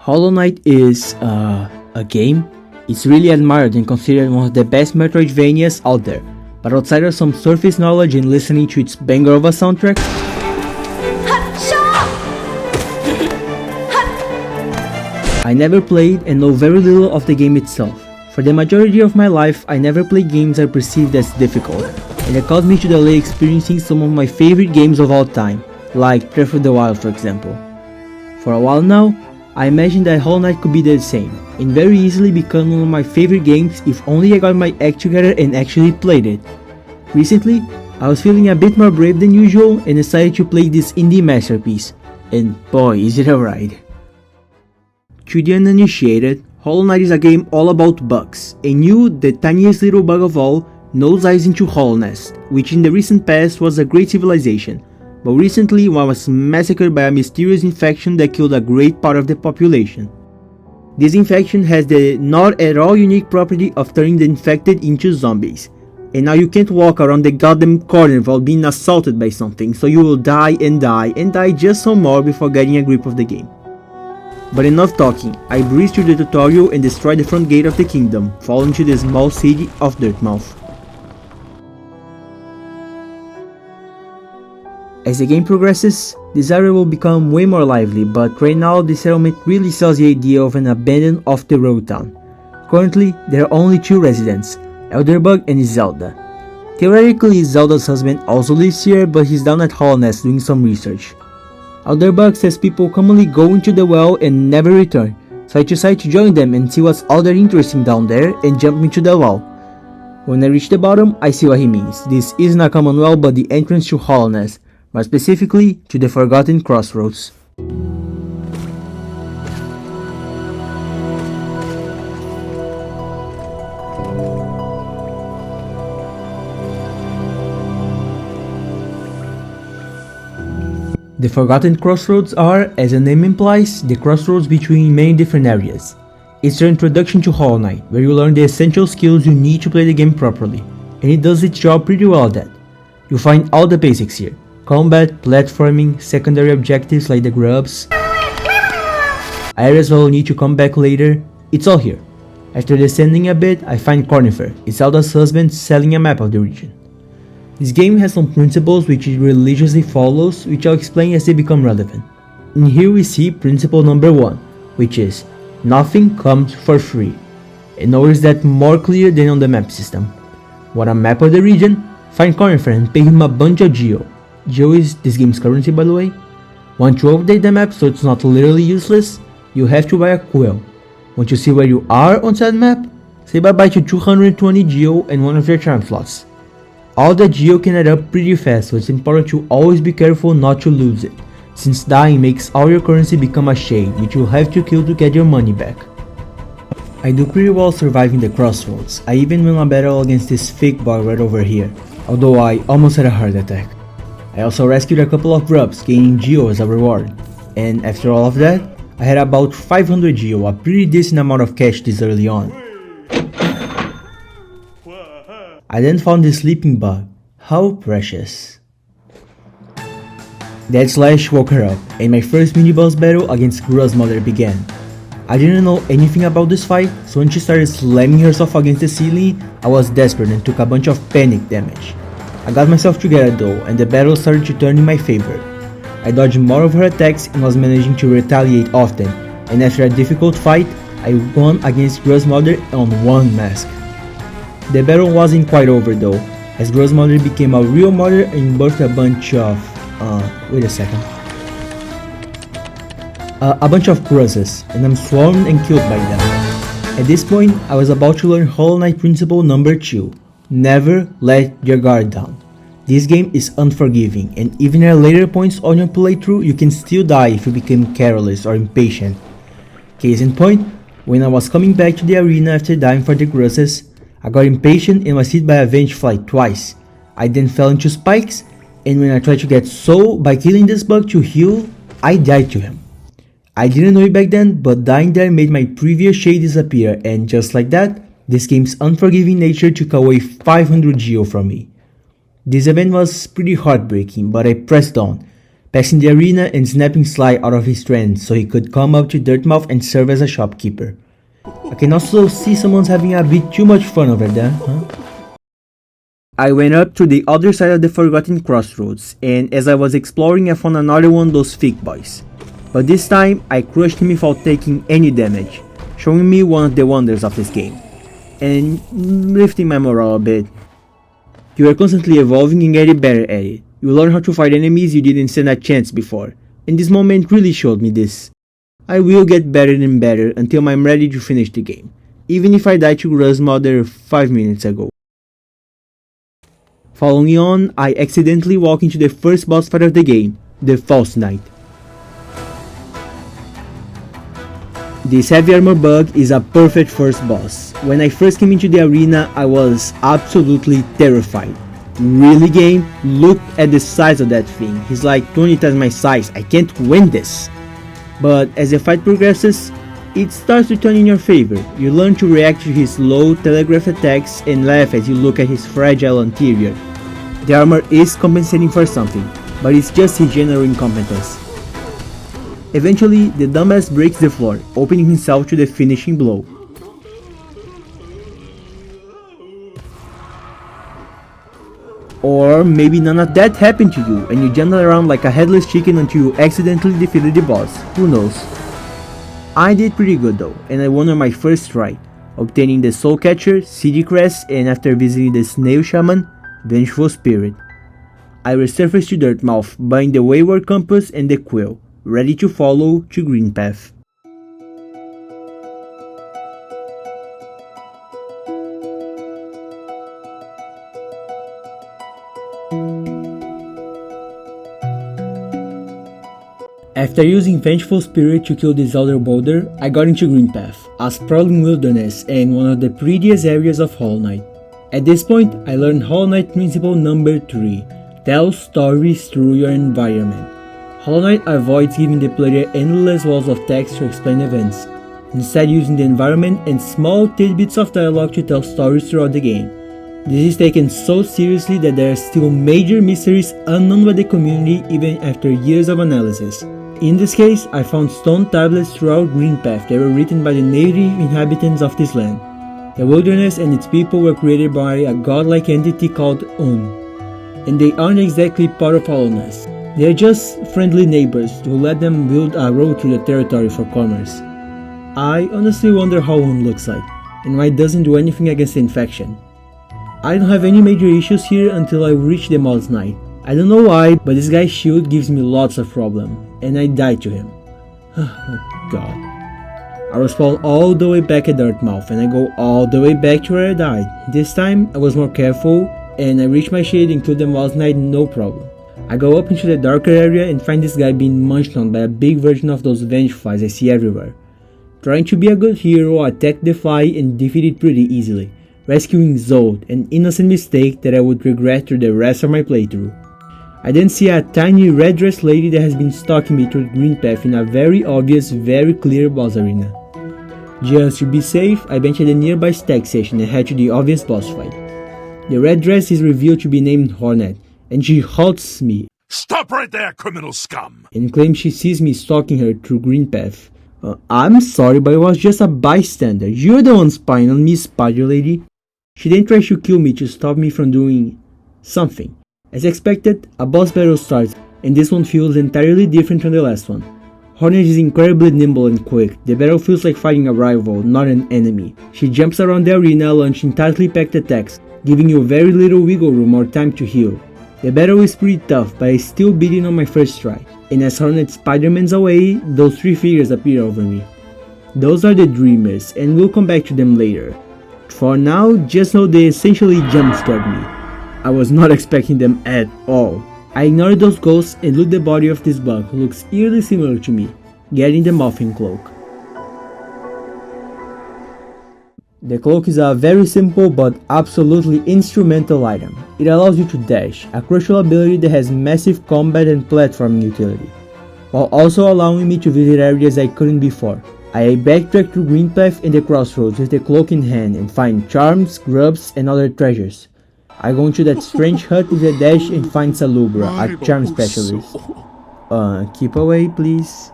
Hollow Knight is a game. It's really admired and considered one of the best Metroidvanias out there, but outside of some surface knowledge and listening to its banger of a soundtrack, I never played and know very little of the game itself. For the majority of my life, I never played games I perceived as difficult, and it caused me to delay experiencing some of my favorite games of all time, like Breath of the Wild for example. For a while now, I imagined that Hollow Knight could be the same, and very easily become one of my favorite games if only I got my act together and actually played it. Recently, I was feeling a bit more brave than usual and decided to play this indie masterpiece, and boy is it a ride. To the uninitiated, Hollow Knight is a game all about bugs, and you, the tiniest little bug of all, nosedives into hollowness, which in the recent past was a great civilization, but recently one was massacred by a mysterious infection that killed a great part of the population. This infection has the not at all unique property of turning the infected into zombies, and now you can't walk around the goddamn corner without being assaulted by something, so you will die and die and die just some more before getting a grip of the game. But enough talking, I breezed through the tutorial and destroyed the front gate of the kingdom, falling to the small city of Dirtmouth. As the game progresses, this area will become way more lively, but right now the settlement really sells the idea of an abandoned off-the-road town. Currently, there are only two residents, Elderbug and Zelda. Theoretically, Zelda's husband also lives here, but he's down at Hollowness doing some research. Elderbug says people commonly go into the well and never return, so I decided to join them and see what's all that interesting down there and jump into the well. When I reach the bottom, I see what he means. This isn't a common well but the entrance to Hollowness, more specifically to the Forgotten Crossroads. The Forgotten Crossroads are, as the name implies, the crossroads between many different areas. It's your introduction to Hollow Knight, where you learn the essential skills you need to play the game properly, and it does its job pretty well at that. You'll find all the basics here: combat, platforming, secondary objectives like the grubs, areas where you'll need to come back later, it's all here. After descending a bit, I find Cornifer, Zelda's husband, selling a map of the region. This game has some principles which it religiously follows, which I'll explain as they become relevant. And here we see principle number 1, which is, nothing comes for free. And notice that more clear than on the map system. Want a map of the region? Find Cornifer and pay him a bunch of Geo. Geo is this game's currency, by the way. Want to update the map so it's not literally useless? You have to buy a quill. Want to see where you are on said map? Say bye bye to 220 Geo and one of your charm slots. All that Geo can add up pretty fast, so it's important to always be careful not to lose it, since dying makes all your currency become a shade, which you'll have to kill to get your money back. I do pretty well surviving the crossroads. I even won a battle against this fake bug right over here, although I almost had a heart attack. I also rescued a couple of grubs, gaining Geo as a reward, and after all of that, I had about 500 Geo, a pretty decent amount of cash this early on. I then found the sleeping bug. How precious. That slash woke her up, and my first mini-boss battle against Grua's mother began. I didn't know anything about this fight, so when she started slamming herself against the ceiling, I was desperate and took a bunch of panic damage. I got myself together though, and the battle started to turn in my favor. I dodged more of her attacks and was managing to retaliate often, and after a difficult fight, I won against Grua's mother on one mask. The battle wasn't quite over though, as Grua's mother became a real mother and birthed a bunch of... wait a second. A bunch of Gruzes, and I'm swarmed and killed by them. At this point, I was about to learn Hollow Knight principle number 2. Never let your guard down. This game is unforgiving, and even at later points on your playthrough, you can still die if you become careless or impatient. Case in point, when I was coming back to the arena after dying for the Gruzes, I got impatient and was hit by a Vengefly twice. I then fell into spikes, and when I tried to get Soul by killing this bug to heal, I died to him. I didn't know it back then, but dying there made my previous shade disappear, and just like that, this game's unforgiving nature took away 500 Geo from me. This event was pretty heartbreaking, but I pressed on, passing the arena and snapping Sly out of his trance so he could come up to Dirtmouth and serve as a shopkeeper. I can also see someone's having a bit too much fun over there, huh? I went up to the other side of the Forgotten Crossroads, and as I was exploring I found another one of those thick boys. But this time, I crushed him without taking any damage, showing me one of the wonders of this game, and lifting my morale a bit. You are constantly evolving and getting better at it. You learn how to fight enemies you didn't stand a chance before, and this moment really showed me this. I will get better and better until I'm ready to finish the game, even if I died to Gruz's mother 5 minutes ago. Following on, I accidentally walk into the first boss fight of the game, the False Knight. This heavy armor bug is a perfect first boss. When I first came into the arena, I was absolutely terrified. Really, game? Look at the size of that thing. He's like 20 times my size. I can't win this. But as the fight progresses, it starts to turn in your favor. You learn to react to his low telegraph attacks and laugh as you look at his fragile interior. The armor is compensating for something, but it's just his general incompetence. Eventually, the dumbass breaks the floor, opening himself to the finishing blow. Or maybe none of that happened to you and you jumped around like a headless chicken until you accidentally defeated the boss, who knows. I did pretty good though, and I won on my first try, obtaining the Soul Catcher, CD Crest, and after visiting the Snail Shaman, Vengeful Spirit. I resurfaced to Dirtmouth, buying the Wayward Compass and the Quill, ready to follow to Green Path. After using Vengeful Spirit to kill this Elder Boulder, I got into Green Path, a sprawling wilderness and one of the prettiest areas of Hollow Knight. At this point, I learned Hollow Knight principle number 3, tell stories through your environment. Hollow Knight avoids giving the player endless walls of text to explain events, instead using the environment and small tidbits of dialogue to tell stories throughout the game. This is taken so seriously that there are still major mysteries unknown by the community even after years of analysis. In this case, I found stone tablets throughout Green Path that were written by the native inhabitants of this land. The wilderness and its people were created by a godlike entity called Un, and they aren't exactly part of Hollow Knight. They are just friendly neighbors who let them build a road through the territory for commerce. I honestly wonder how Un looks like, and why it doesn't do anything against the infection. I don't have any major issues here until I reach the Moss Knight. I don't know why, but this guy's shield gives me lots of problems, and I died to him. Oh god. I was spawned all the way back at Dirtmouth, and I go all the way back to where I died. This time, I was more careful, and I reached my shade and killed the Moss Knight no problem. I go up into the darker area and find this guy being munched on by a big version of those Vengeflies I see everywhere. Trying to be a good hero, I attacked the fly and defeat it pretty easily, rescuing Zold, an innocent mistake that I would regret through the rest of my playthrough. I then see a tiny red dressed lady that has been stalking me through the Green Path in a very obvious, very clear boss arena. Just to be safe, I bench at the nearby stag station and head to the obvious boss fight. The red dress is revealed to be named Hornet, and she halts me. Stop right there, criminal scum! And claims she sees me stalking her through Green Path. I'm sorry, but I was just a bystander. You're the one spying on me, spider lady. She then tries to kill me to stop me from doing something. As expected, a boss battle starts, and this one feels entirely different from the last one. Hornet is incredibly nimble and quick. The battle feels like fighting a rival, not an enemy. She jumps around the arena launching tightly packed attacks, giving you very little wiggle room or time to heal. The battle is pretty tough, but I still beat it on my first try, and as Hornet Spider-Mans away, those three figures appear over me. Those are the Dreamers, and we'll come back to them later. For now, just know they essentially jump-scared me. I was not expecting them at all. I ignored those ghosts and loot the body of this bug who looks eerily similar to me, getting the Muffin Cloak. The cloak is a very simple but absolutely instrumental item. It allows you to dash, a crucial ability that has massive combat and platforming utility, while also allowing me to visit areas I couldn't before. I backtrack through Green Path and the Crossroads with the cloak in hand and find charms, grubs, and other treasures. I go into that strange hut with a dash and find Salubra, a charm specialist. Keep away, please.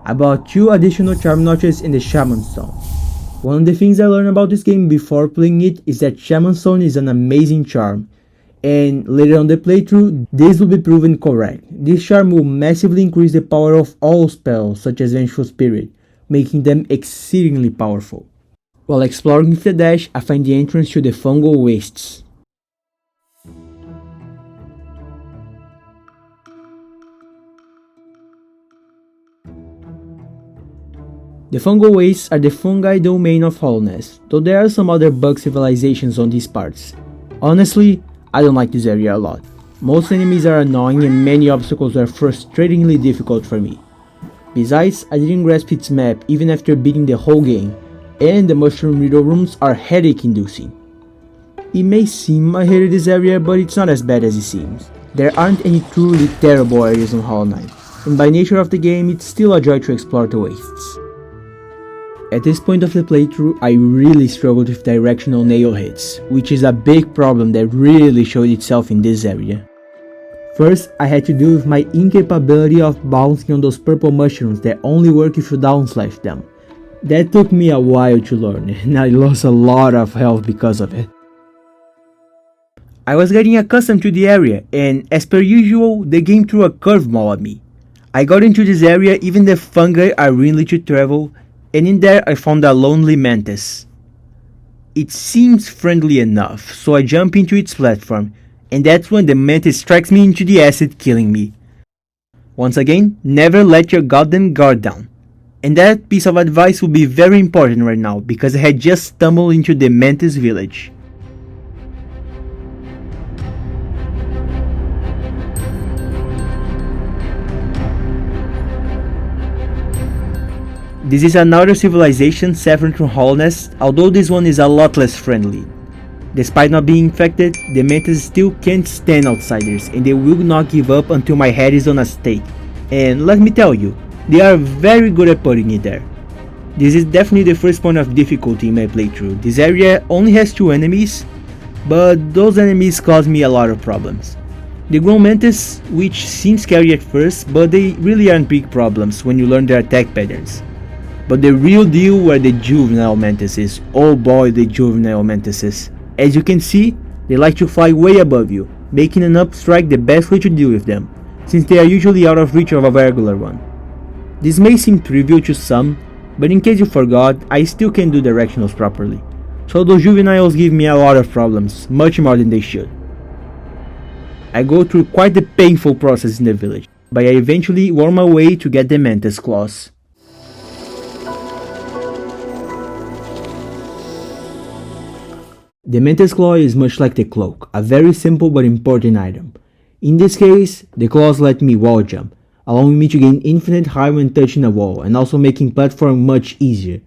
I bought 2 additional charm notches in the Shaman Stone. One of the things I learned about this game before playing it is that Shaman Stone is an amazing charm, and later on the playthrough, this will be proven correct. This charm will massively increase the power of all spells, such as Vengeful Spirit, making them exceedingly powerful. While exploring with the dash, I find the entrance to the Fungal Wastes. The Fungal Wastes are the fungi domain of Hollowness, though there are some other bug civilizations on these parts. Honestly, I don't like this area a lot. Most enemies are annoying and many obstacles are frustratingly difficult for me. Besides, I didn't grasp its map even after beating the whole game, and the mushroom riddle rooms are headache inducing. It may seem I hated this area, but it's not as bad as it seems. There aren't any truly terrible areas on Hollow Knight, and by nature of the game it's still a joy to explore the wastes. At this point of the playthrough, I really struggled with directional nail hits, which is a big problem that really showed itself in this area. First, I had to deal with my incapability of bouncing on those purple mushrooms that only work if you downslash them. That took me a while to learn, and I lost a lot of health because of it. I was getting accustomed to the area, and as per usual, the game threw a curveball at me. I got into this area, even the fungi are really to travel, and in there I found a lonely mantis. It seems friendly enough, so I jump into its platform, and that's when the mantis strikes me into the acid, killing me. Once again, never let your goddamn guard down. And that piece of advice will be very important right now, because I had just stumbled into the mantis village. This is another civilization separate from Hollowness, although this one is a lot less friendly. Despite not being infected, the mantis still can't stand outsiders, and they will not give up until my head is on a stake. And let me tell you, they are very good at putting it there. This is definitely the first point of difficulty in my playthrough. This area only has 2 enemies, but those enemies cause me a lot of problems. The grown mantis, which seem scary at first, but they really aren't big problems when you learn their attack patterns. But the real deal were the juvenile mantises. Oh boy, the juvenile mantises. As you can see, they like to fly way above you, making an up strike the best way to deal with them, since they are usually out of reach of a regular one. This may seem trivial to some, but in case you forgot, I still can't do directionals properly, so those juveniles give me a lot of problems, much more than they should. I go through quite the painful process in the village, but I eventually worm my way to get the mantis claws. The mantis claw is much like the cloak, a very simple but important item. In this case, the claws let me wall jump, allowing me to gain infinite height when touching a wall, and also making platform much easier.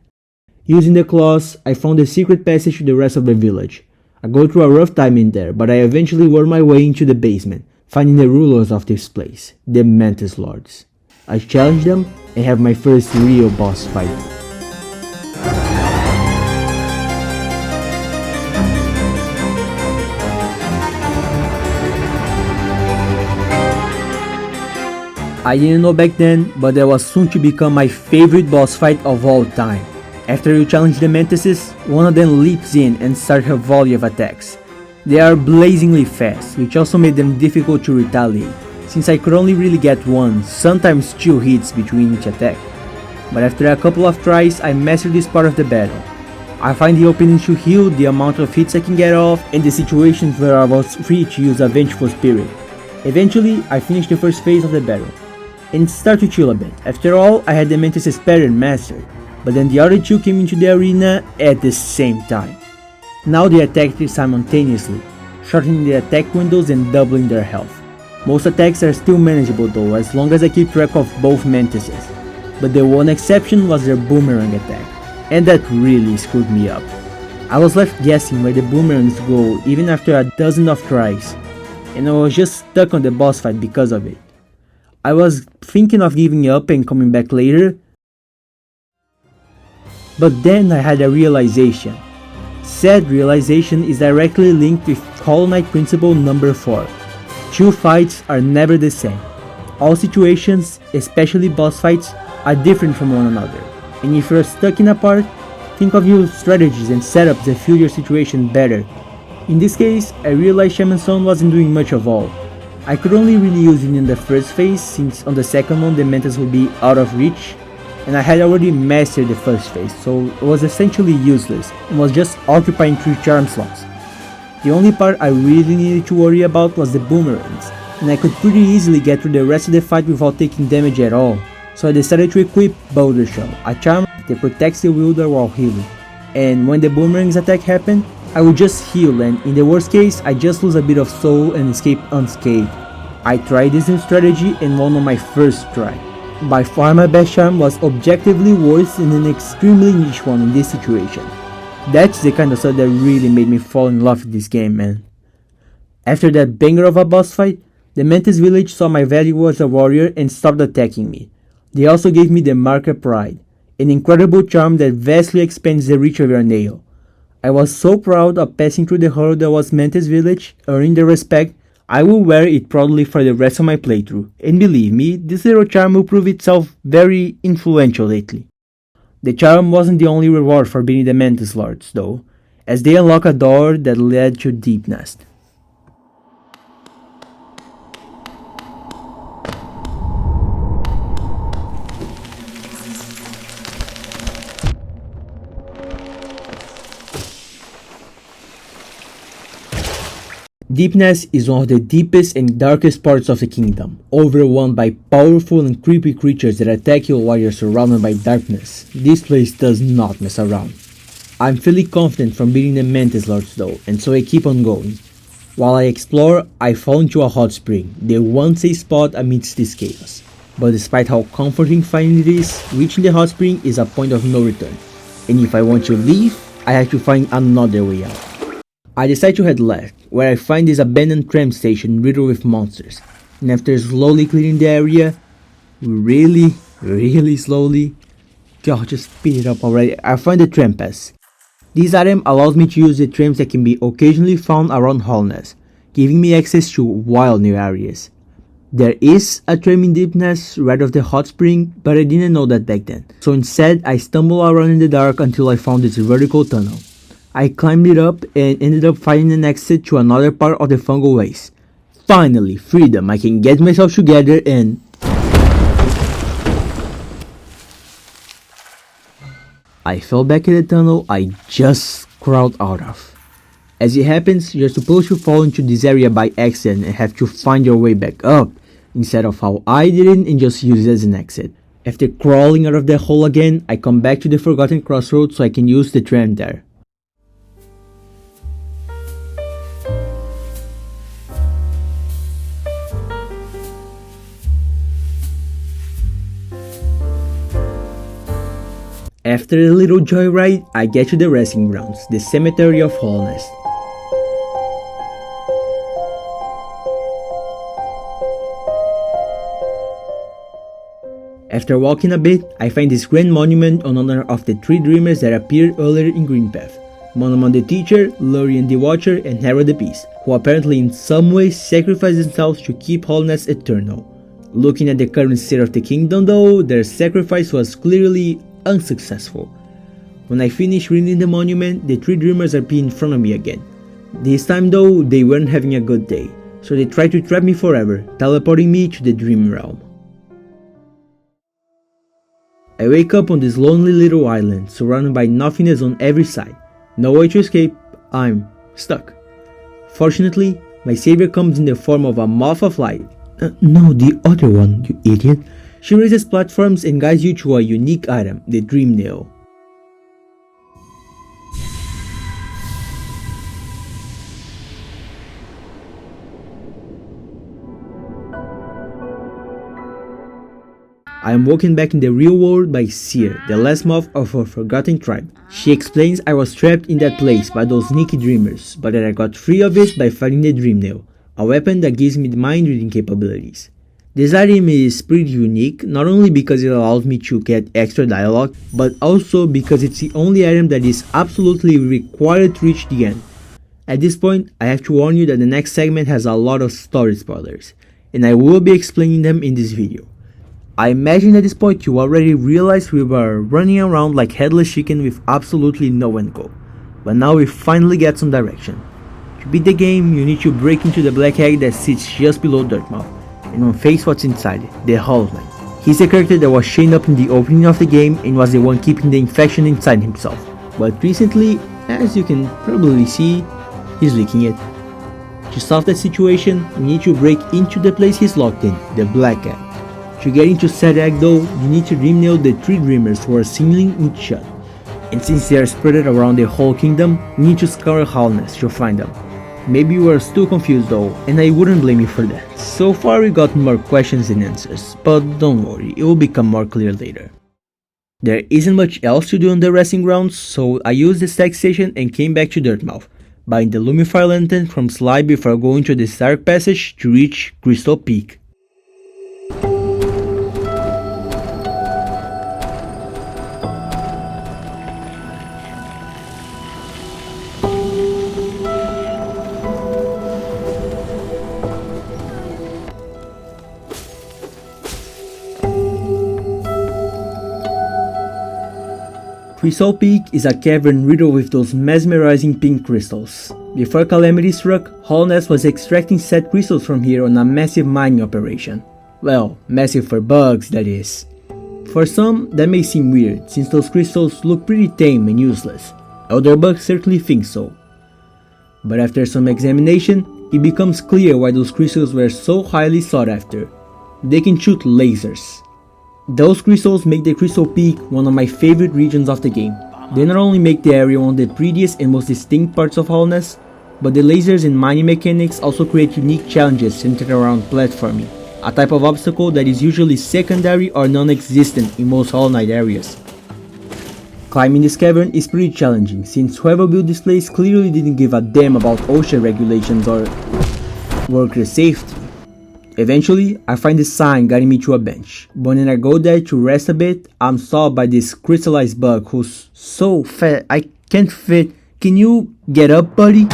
Using the claws, I found the secret passage to the rest of the village. I go through a rough time in there, but I eventually worm my way into the basement, finding the rulers of this place, the Mantis Lords. I challenge them and have my first real boss fight. I didn't know back then, but that was soon to become my favorite boss fight of all time. After you challenge the mantises, one of them leaps in and starts her volley of attacks. They are blazingly fast, which also made them difficult to retaliate, since I could only really get 1, sometimes 2 hits between each attack. But after a couple of tries, I mastered this part of the battle. I find the opening to heal, the amount of hits I can get off, and the situations where I was free to use a Vengeful Spirit. Eventually, I finished the first phase of the battle, and start to chill a bit. After all, I had the Mantis' pattern mastered, but then the other 2 came into the arena at the same time. Now they attacked simultaneously, shortening the attack windows and doubling their health. Most attacks are still manageable though, as long as I keep track of both Mantises, but the one exception was their boomerang attack, and that really screwed me up. I was left guessing where the boomerangs go even after a dozen of tries, and I was just stuck on the boss fight because of it. I was thinking of giving up and coming back later, but then I had a realization. Said realization is directly linked with Hollow Knight principle number 4. 2 fights are never the same. All situations, especially boss fights, are different from one another, and if you're stuck in a part, think of your strategies and setups that feel your situation better. In this case, I realized Shaman's Stone wasn't doing much of all. I could only really use it in the first phase, since on the second one the Mantis would be out of reach, and I had already mastered the first phase, so it was essentially useless and was just occupying 3 charm slots. The only part I really needed to worry about was the boomerangs, and I could pretty easily get through the rest of the fight without taking damage at all, so I decided to equip Boulder Shell, a charm that protects the wielder while healing, and when the boomerang's attack happened, I would just heal, and in the worst case, I just lose a bit of soul and escape unscathed. I tried this new strategy and won on my first try. By far my best charm was objectively worse and an extremely niche one in this situation. That's the kind of stuff that really made me fall in love with this game, man. After that banger of a boss fight, the Mantis village saw my value as a warrior and stopped attacking me. They also gave me the Marker Pride, an incredible charm that vastly expands the reach of your nail. I was so proud of passing through the hurdle that was Mantis village, earning the respect. I will wear it proudly for the rest of my playthrough, and believe me, this little charm will prove itself very influential lately. The charm wasn't the only reward for beating the Mantis Lords though, as they unlock a door that led to Deep Nest. Deep Nest is one of the deepest and darkest parts of the kingdom, overwhelmed by powerful and creepy creatures that attack you while you're surrounded by darkness. This place does not mess around. I'm feeling confident from beating the Mantis Lords though, and so I keep on going. While I explore, I fall into a hot spring, the one safe spot amidst this chaos. But despite how comforting finding it is, reaching the hot spring is a point of no return, and if I want to leave, I have to find another way out. I decide to head left, where I find this abandoned tram station riddled with monsters, and after slowly clearing the area, really slowly, God, just speed it up already, I find the tram pass. This item allows me to use the trams that can be occasionally found around Holness, giving me access to wild new areas. There is a tram in Deep Nest right off the hot spring, but I didn't know that back then, so instead I stumbled around in the dark until I found this vertical tunnel. I climbed it up and ended up finding an exit to another part of the fungal waste. Finally, freedom, I can get myself together and... I fell back in the tunnel I just crawled out of. As it happens, you're supposed to fall into this area by accident and have to find your way back up, instead of how I did it and just use it as an exit. After crawling out of that hole again, I come back to the Forgotten Crossroads so I can use the tram there. After a little joyride, I get to the resting grounds, the Cemetery of Holness. After walking a bit, I find this grand monument in honor of the 3 dreamers that appeared earlier in Greenpath: Monomon the Teacher, Lurien the Watcher, and Hera the Beast, who apparently in some way sacrificed themselves to keep Holness eternal. Looking at the current state of the kingdom though, their sacrifice was clearly unsuccessful. When I finish reading the monument, the 3 dreamers appear in front of me again. This time though, they weren't having a good day, so they tried to trap me forever, teleporting me to the dream realm. I wake up on this lonely little island, surrounded by nothingness on every side. No way to escape, I'm stuck. Fortunately, my savior comes in the form of a moth of light. No, the other one, you idiot. She raises platforms and guides you to a unique item, the Dream Nail. I am woken back in the real world by Seer, the last moth of a forgotten tribe. She explains I was trapped in that place by those sneaky dreamers, but that I got free of it by finding the Dream Nail, a weapon that gives me mind reading capabilities. This item is pretty unique, not only because it allows me to get extra dialogue, but also because it's the only item that is absolutely required to reach the end. At this point, I have to warn you that the next segment has a lot of story spoilers, and I will be explaining them in this video. I imagine at this point you already realized we were running around like headless chicken with absolutely no end goal, but now we finally get some direction. To beat the game, you need to break into the black egg that sits just below Dirtmouth, and face what's inside it, the Hollow Knight. He's the character that was chained up in the opening of the game and was the one keeping the infection inside himself, but recently, as you can probably see, he's leaking it. To solve that situation, we need to break into the place he's locked in, the black egg. To get into said egg though, you need to dream nail the 3 dreamers who are sealing it shut. And since they are spread around the whole kingdom, you need to scour Hollowness to find them. Maybe you are still confused though, and I wouldn't blame you for that. So far we got more questions than answers, but don't worry, it will become more clear later. There isn't much else to do on the resting grounds, so I used the stack station and came back to Dirtmouth, buying the Lumify Lantern from Sly before going to this dark passage to reach Crystal Peak. Crystal Peak is a cavern riddled with those mesmerizing pink crystals. Before Calamity struck, Hollowness was extracting said crystals from here on a massive mining operation. Well, massive for bugs, that is. For some, that may seem weird, since those crystals look pretty tame and useless. Other bugs certainly think so. But after some examination, it becomes clear why those crystals were so highly sought after. They can shoot lasers. Those crystals make the Crystal Peak one of my favorite regions of the game. They not only make the area one of the prettiest and most distinct parts of Hollowness, but the lasers and mining mechanics also create unique challenges centered around platforming, a type of obstacle that is usually secondary or non-existent in most Hollow Knight areas. Climbing this cavern is pretty challenging, since whoever built this place clearly didn't give a damn about OSHA regulations or worker safety. Eventually, I find a sign guiding me to a bench, but when I go there to rest a bit, I'm stopped by this crystallized bug who's so fat I can't fit. Can you get up, buddy?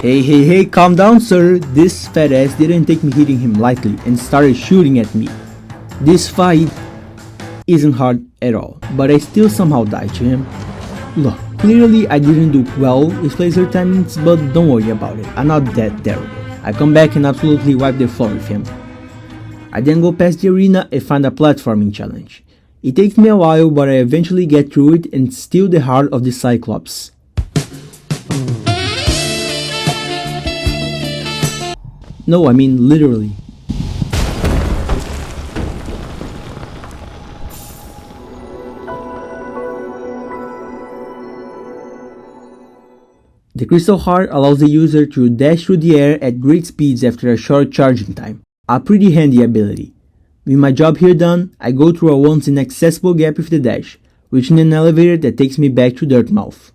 Hey, calm down, sir. This fat ass didn't take me hitting him lightly and started shooting at me. This fight isn't hard at all, but I still somehow died to him. Look, clearly I didn't do well with laser timings, but don't worry about it, I'm not that terrible. I come back and absolutely wipe the floor with him. I then go past the arena and find a platforming challenge. It takes me a while, but I eventually get through it and steal the heart of the Cyclops. No, I mean literally. The Crystal Heart allows the user to dash through the air at great speeds after a short charging time, a pretty handy ability. With my job here done, I go through a once inaccessible gap with the dash, reaching an elevator that takes me back to Dirtmouth.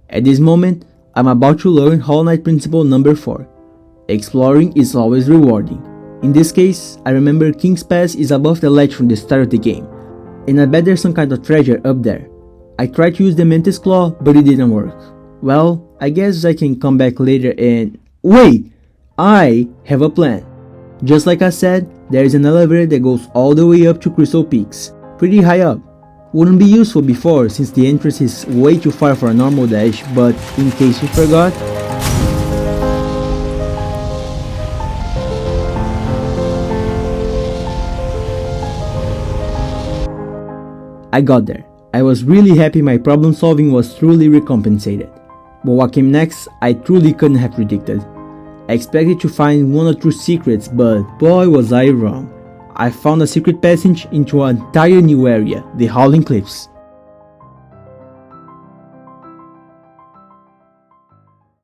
At this moment, I'm about to learn Hollow Knight Principle number 4. Exploring is always rewarding. In this case, I remember King's Pass is above the ledge from the start of the game, and I bet there's some kind of treasure up there. I tried to use the Mantis Claw, but it didn't work. Well, I guess I can come back later and... Wait! I have a plan. Just like I said, there is an elevator that goes all the way up to Crystal Peaks, pretty high up. Wouldn't be useful before since the entrance is way too far for a normal dash, but in case you forgot... I got there. I was really happy my problem solving was truly recompensated. But what came next, I truly couldn't have predicted. I expected to find one or two secrets, but boy was I wrong. I found a secret passage into an entire new area, the Howling Cliffs.